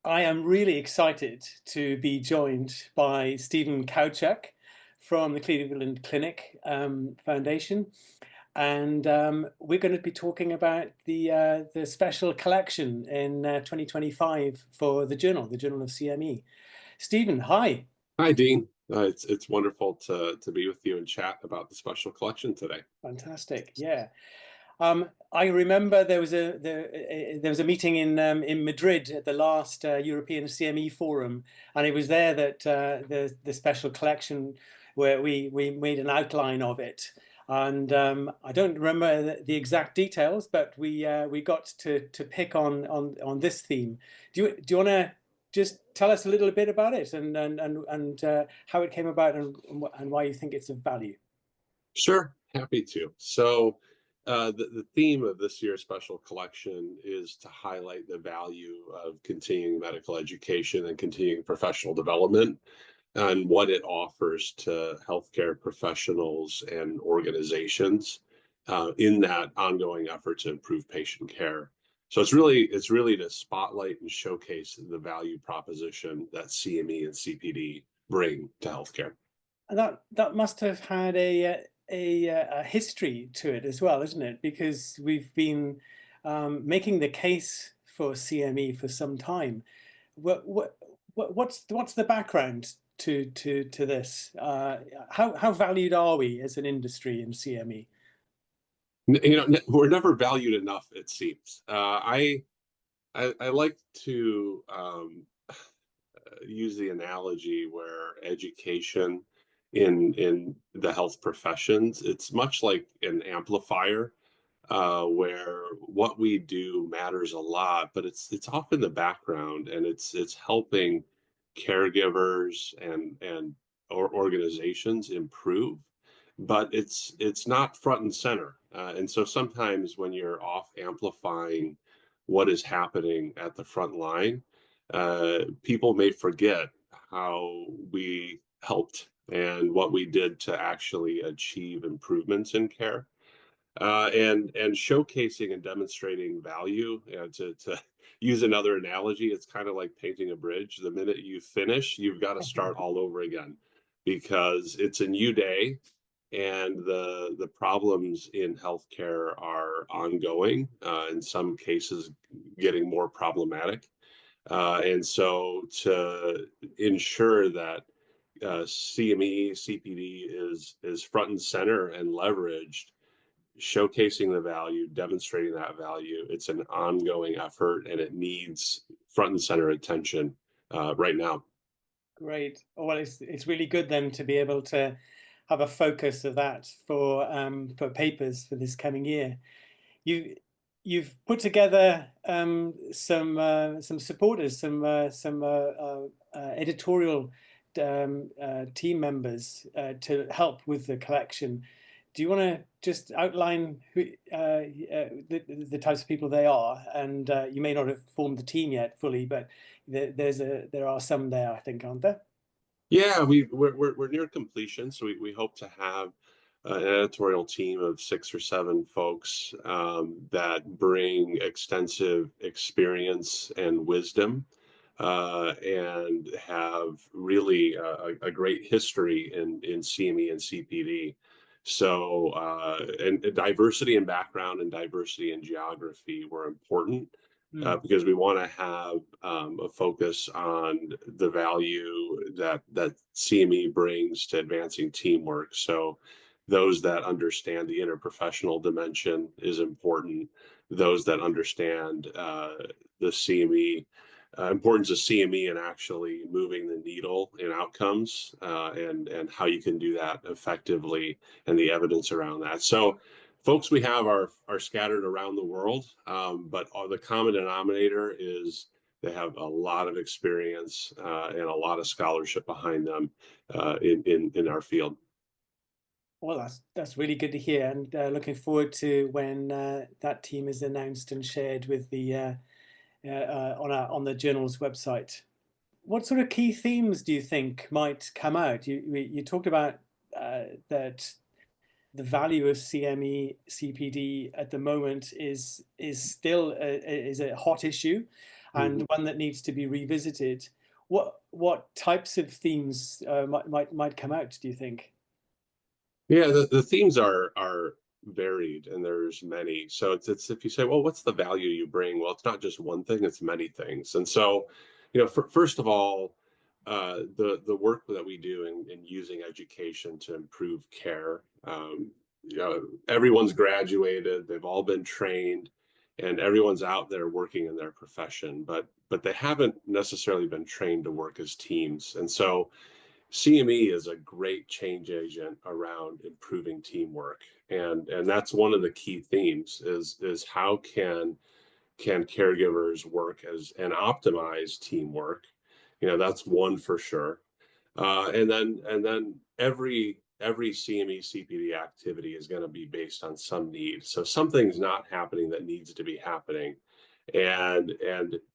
I am really excited to be joined by Steven Kawczak from the Cleveland Clinic Foundation. And we're going to be talking about the special collection in 2025 for the Journal of CME. Stephen, hi. Hi, Dean. It's wonderful to be with you and chat about the special collection today. Fantastic. Yeah. I remember there was a meeting in Madrid at the last European CME forum, and it was there that the special collection where we made an outline of it. And I don't remember the exact details, but we got to pick on this theme. Do you want to just tell us a little bit about it and how it came about and why you think it's of value? Sure, happy to. So the theme of this year's special collection is to highlight the value of continuing medical education and continuing professional development and what it offers to healthcare professionals and organizations in that ongoing effort to improve patient care. So it's really to spotlight and showcase the value proposition that CME and CPD bring to healthcare. And that must have had a history to it as well, isn't it? Because we've been making the case for CME for some time. What's the background to this? How valued are we as an industry in CME? We're never valued enough, it seems. I like to use the analogy where education in the health professions, it's much like an amplifier where what we do matters a lot, but it's off in the background, and it's helping caregivers and organizations improve, but it's not front and center. And so sometimes when you're off amplifying what is happening at the front line, people may forget how we helped and what we did to actually achieve improvements in care, and showcasing and demonstrating value. To use another analogy, it's kind of like painting a bridge. The minute you finish, you've got to start all over again because it's a new day, and the problems in healthcare are ongoing. In some cases, getting more problematic. And so to ensure that CME, CPD is front and center and leveraged, showcasing the value, demonstrating that value, it's an ongoing effort and it needs front and center attention right now. Great. Oh, well, it's really good then to be able to have a focus of that for papers for this coming year. You've put together some supporters, some editorial team members to help with the collection. Do you want to just outline who the types of people they are? And you may not have formed the team yet fully, but there are some there, I think, aren't there? Yeah, we're near completion, so we hope to have an editorial team of 6 or 7 folks that bring extensive experience and wisdom and have really a great history in CME and CPD. So, and diversity in background and diversity in geography were important Hmm. because we want to have a focus on the value that CME brings to advancing teamwork. So, those that understand the interprofessional dimension is important. Those that understand the CME importance of CME and actually moving the needle in outcomes, and how you can do that effectively and the evidence around that. So folks we have are scattered around the world, but the common denominator is they have a lot of experience and a lot of scholarship behind them in our field. Well, that's really good to hear, and looking forward to when that team is announced and shared with the on the journal's website. What sort of key themes do you think might come out? You talked about that the value of CME CPD at the moment is still is a hot issue. and one that needs to be revisited. What types of themes might come out, do you think? Yeah, the themes are varied, and there's many. So it's if you say, well, what's the value you bring? Well, it's not just one thing; it's many things. And so, first of all, the work that we do in using education to improve care. Everyone's graduated; they've all been trained, and everyone's out there working in their profession, but they haven't necessarily been trained to work as teams. And so CME is a great change agent around improving teamwork, and that's one of the key themes is how can caregivers work as and optimize teamwork. That's one for sure. And then every CME CPD activity is going to be based on some need. So something's not happening that needs to be happening, and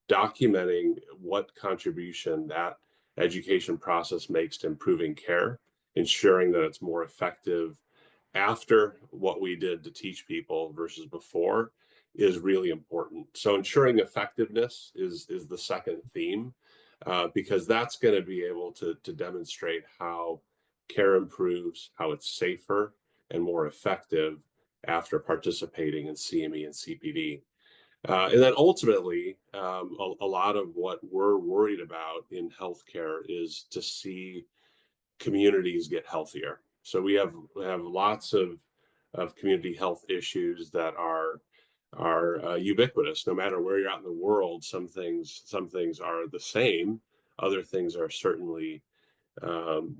documenting what contribution that education process makes to improving care, ensuring that it's more effective after what we did to teach people versus before is really important. So ensuring effectiveness is the second theme, because that's going to be able to demonstrate how care improves, how it's safer and more effective after participating in CME and CPD. And then ultimately, a lot of what we're worried about in healthcare is to see communities get healthier. So we have lots of community health issues that are ubiquitous. No matter where you're at in the world, some things are the same. Other things are certainly um,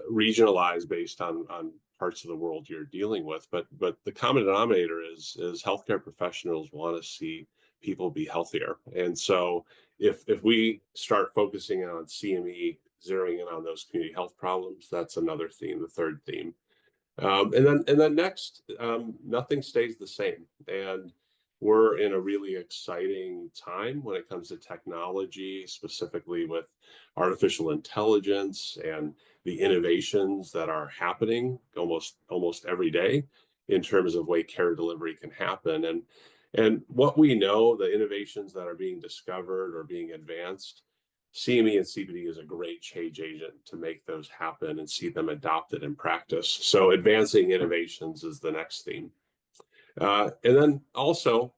regionalized based on parts of the world you're dealing with. But the common denominator is healthcare professionals want to see people be healthier. And so if we start focusing on CME, zeroing in on those community health problems, that's another theme, the third theme. And then next, nothing stays the same. And we're in a really exciting time when it comes to technology, specifically with artificial intelligence and the innovations that are happening almost every day in terms of way care delivery can happen. And what we know, the innovations that are being discovered or being advanced, CME and CPD is a great change agent to make those happen and see them adopted in practice. So advancing innovations is the next theme. And then also,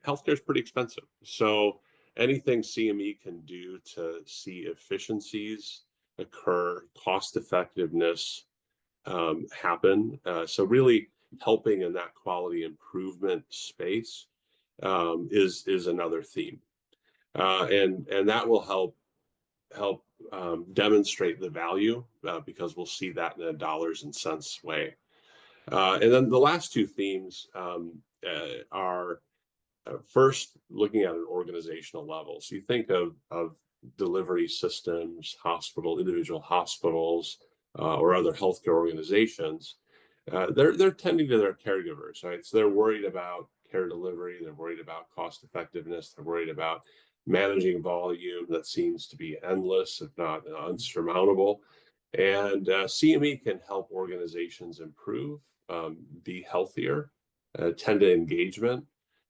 healthcare is pretty expensive. So anything CME can do to see efficiencies occur, cost effectiveness happen. So really helping in that quality improvement space is another theme. And that will help demonstrate the value, because we'll see that in a dollars and cents way. And then the last two themes are first looking at an organizational level. So you think of delivery systems, individual hospitals, or other healthcare organizations. They're tending to their caregivers, right? So they're worried about care delivery, they're worried about cost effectiveness, they're worried about managing volume that seems to be endless, if not unsurmountable. And CME can help organizations improve, be healthier, tend to engagement,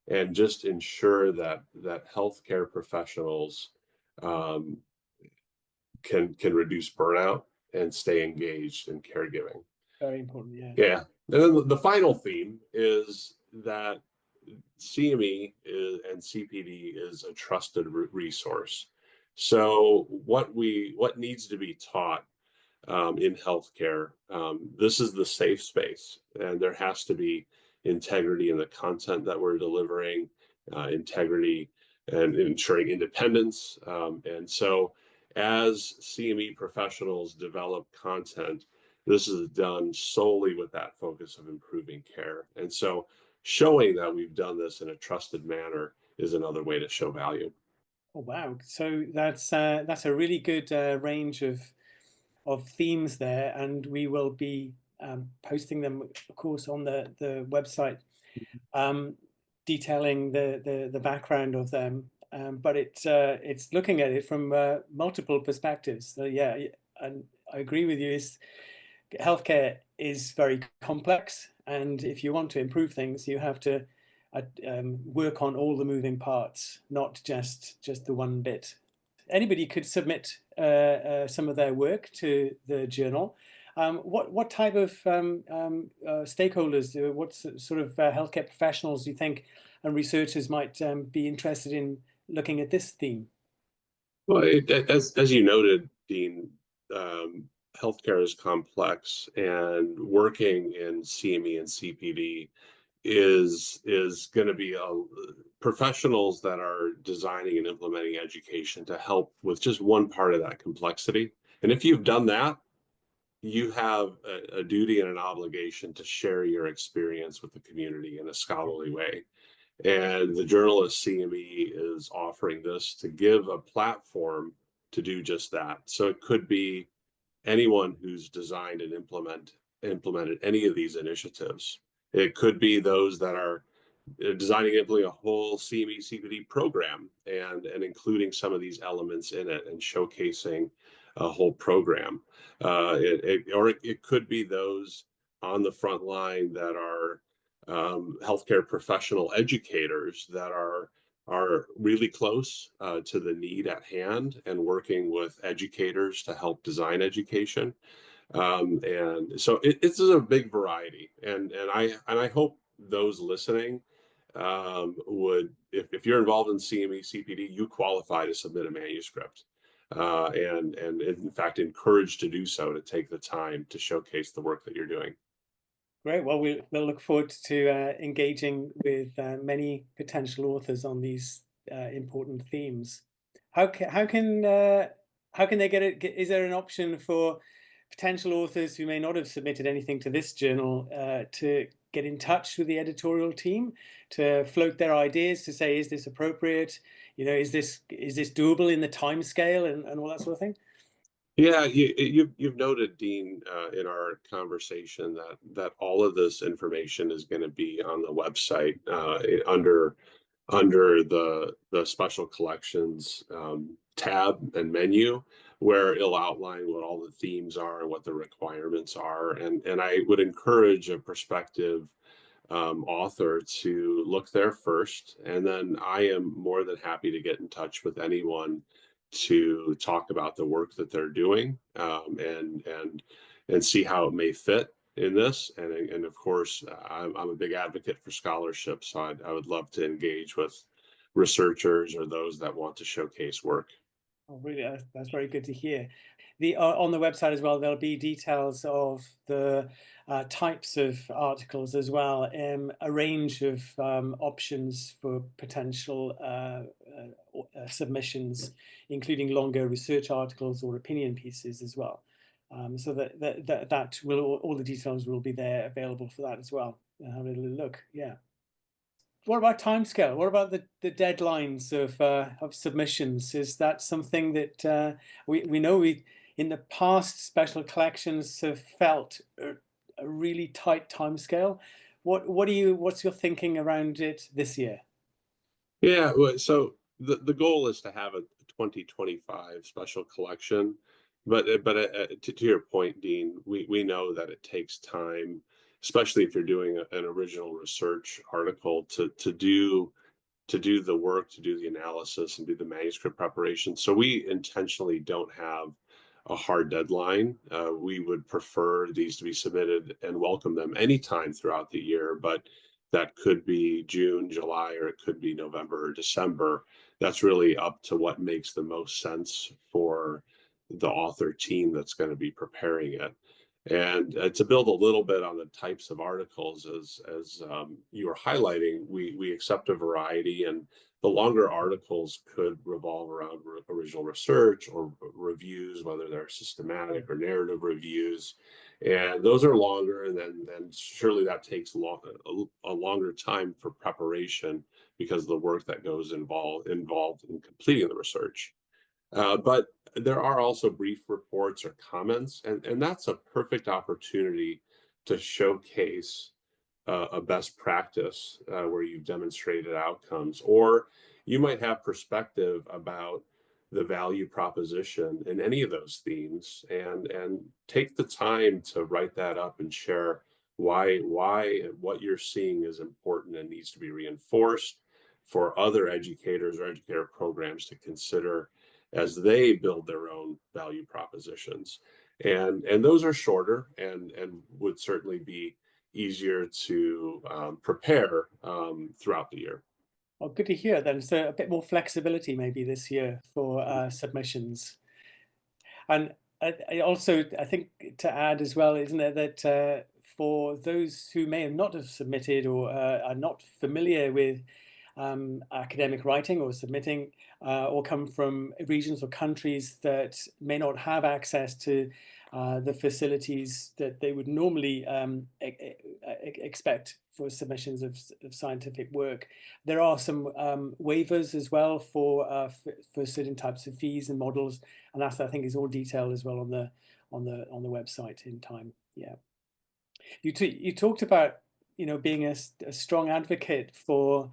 and just ensure that healthcare professionals um, can reduce burnout and stay engaged in caregiving. Very important, yeah. Yeah. And then the final theme is that CME and CPD is a trusted resource. So what needs to be taught in healthcare, this is the safe space, and there has to be integrity in the content that we're delivering, integrity and ensuring independence. And so as CME professionals develop content, this is done solely with that focus of improving care. And so showing that we've done this in a trusted manner is another way to show value. Oh, wow. So that's a really good range of themes there, and we will be posting them, of course, on the website, um, detailing the background of them. But it's looking at it from multiple perspectives. So yeah, and I agree with you. Healthcare is very complex, and if you want to improve things, you have to work on all the moving parts, not just the one bit. Anybody could submit some of their work to the journal. What type of stakeholders, what sort of healthcare professionals do you think and researchers might be interested in looking at this theme? Well, as you noted, Dean, healthcare is complex, and working in CME and CPD is going to be professionals that are designing and implementing education to help with just one part of that complexity. And if you've done that, you have a duty and an obligation to share your experience with the community in a scholarly way. And the Journal of CME is offering this to give a platform to do just that. So it could be anyone who's designed and implemented any of these initiatives. It could be those that are designing and implementing a whole CME CPD program and including some of these elements in it and showcasing a whole program. It could be those on the front line that are healthcare professional educators that are really close to the need at hand and working with educators to help design education. And so it's a big variety, and I hope those listening would, if you're involved in CME CPD, you qualify to submit a manuscript, and in fact encouraged to do so, to take the time to showcase the work that you're doing. Great. Well, we'll look forward to engaging with many potential authors on these important themes. How can they get it? Is there an option for potential authors who may not have submitted anything to this journal to get in touch with the editorial team to float their ideas, to say, is this appropriate? Is this doable in the time scale and all that sort of thing? Yeah, you've noted, Dean, in our conversation that all of this information is going to be on the website under the special collections tab and menu, where it'll outline what all the themes are and what the requirements are. And I would encourage a prospective author to look there first, and then I am more than happy to get in touch with anyone to talk about the work that they're doing, and see how it may fit in this. And of course, I'm a big advocate for scholarship, so I would love to engage with researchers or those that want to showcase work. Oh, really? That's very good to hear. On the website as well, there'll be details of the types of articles as well, a range of options for potential submissions, including longer research articles or opinion pieces as well. So that will, all the details will be there available for that as well. Have a little look, yeah. What about timescale? What about the deadlines of submissions? Is that something that we know we in the past special collections have felt a really tight timescale? What's your thinking around it this year? Yeah, well, so the goal is to have a 2025 special collection, but to your point, Dean, we know that it takes time, especially if you're doing an original research article, to do the work, to do the analysis, and do the manuscript preparation. So we intentionally don't have a hard deadline. We would prefer these to be submitted and welcome them anytime throughout the year, but that could be June, July, or it could be November or December. That's really up to what makes the most sense for the author team that's going to be preparing it. And to build a little bit on the types of articles, as you were highlighting, we accept a variety, and the longer articles could revolve around original research or reviews, whether they're systematic or narrative reviews, and those are longer. And then surely that takes a longer time for preparation because of the work that goes involved in completing the research. But there are also brief reports or comments, and that's a perfect opportunity to showcase a best practice where you've demonstrated outcomes, or you might have perspective about the value proposition in any of those themes, and take the time to write that up and share why what you're seeing is important and needs to be reinforced for other educators or educator programs to consider as they build their own value propositions. And those are shorter and would certainly be easier to prepare throughout the year. Well, good to hear then. So a bit more flexibility maybe this year for submissions. And I also, I think to add as well, isn't it, that for those who may have not have submitted or are not familiar with academic writing or submitting, or come from regions or countries that may not have access to the facilities that they would normally expect for submissions of scientific work. There are some waivers as well for certain types of fees and models, and that I think is all detailed as well on the website in time. Yeah, you talked about being a strong advocate for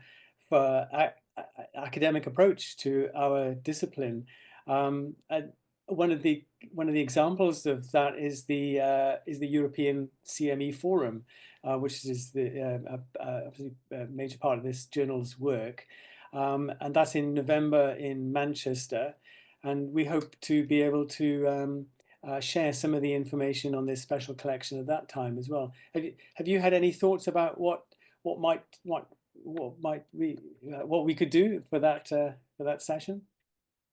academic approach to our discipline. And one of the examples of that is the European CME Forum, which is obviously a major part of this journal's work, and that's in November in Manchester, and we hope to be able to share some of the information on this special collection at that time as well. Have you had any thoughts about what we could do for that session?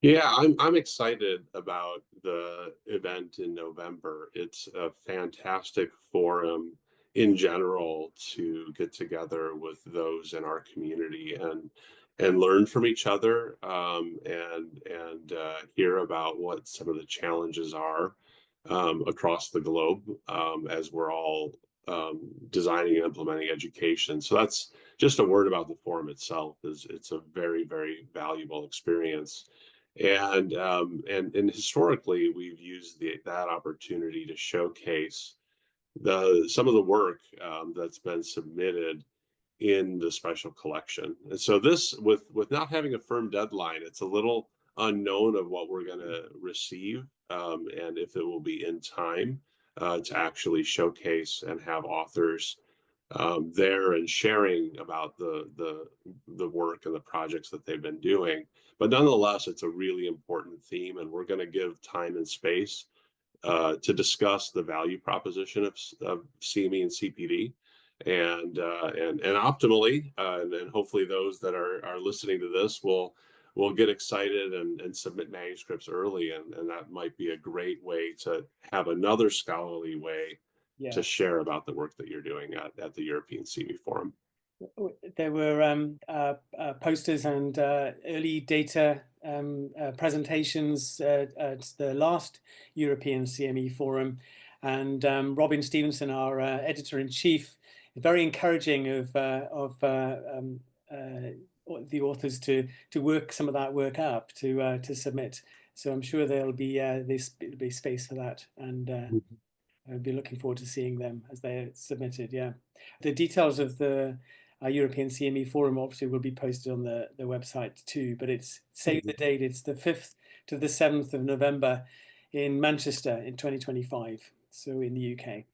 Yeah, I'm excited about the event in November. It's a fantastic forum in general to get together with those in our community and learn from each other, and hear about what some of the challenges are across the globe, as we're all designing and implementing education. So that's just a word about the forum itself. It's a very, very valuable experience. And historically, we've used that opportunity to showcase some of the work that's been submitted in the special collection. And so this, with not having a firm deadline, it's a little unknown of what we're going to receive, and if it will be in time to actually showcase and have authors there and sharing about the work and the projects that they've been doing. But nonetheless, it's a really important theme, and we're going to give time and space to discuss the value proposition of CME and CPD, and optimally, and hopefully those that are listening to this will get excited and submit manuscripts early, and that might be a great way to have another scholarly way to share about the work that you're doing at the European CME Forum. There were posters and early data presentations at the last European CME Forum, and Robin Stevenson, our editor-in-chief, very encouraging of the authors to work some of that work up to submit. So I'm sure there'll be space for that, and I'll be looking forward to seeing them as they're submitted. Yeah, the details of the European CME Forum obviously will be posted on the website too, but it's save the date. It's the 5th to the 7th of November in Manchester in 2025, so in the UK.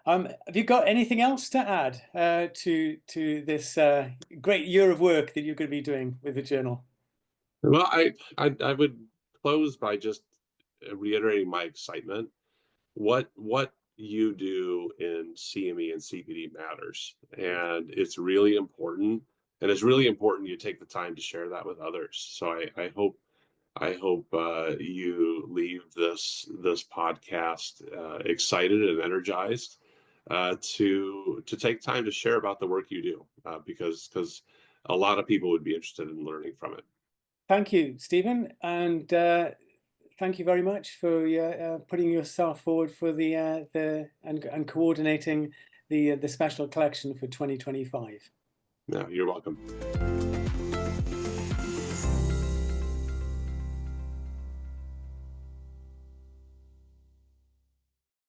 Have you got anything else to add to this great year of work that you're going to be doing with the journal? Well, I would close by just reiterating my excitement. What you do in CME and CPD matters, and it's really important. And it's really important you take the time to share that with others. So I hope you leave this podcast excited and energized to take time to share about the work you do, because a lot of people would be interested in learning from it. Thank you, Stephen, and thank you very much for putting yourself forward for and coordinating the special collection for 2025. No, you're welcome.